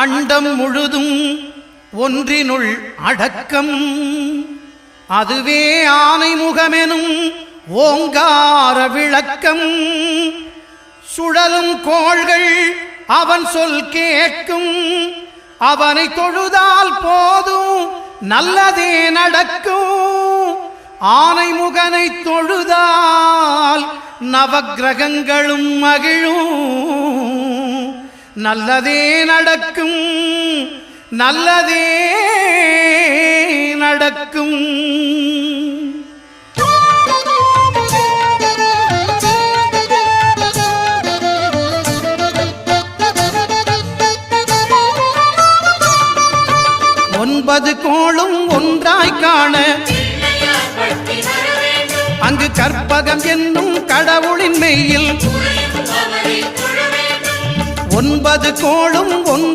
அண்டம் முழுதும் ஒன்றினுள் அடக்கம். அதுவே ஆனைமுகமெனும் ஓங்கார விளக்கம். சுழலும் கோள்கள் அவன் சொல் கேட்கும். அவனை தொழுதால் போதும் நல்லதே நடக்கும். ஆனைமுகனை தொழுதால் நவக்கிரகங்களும் மகிழும். நல்லதே நடக்கும், நல்லதே நடக்கும். ஒன்பது கோளும் ஒன்றாய் காண அங்கு கற்பகம் என்னும் கடவுளின் மெய்யில் ஒன்பது கோளும்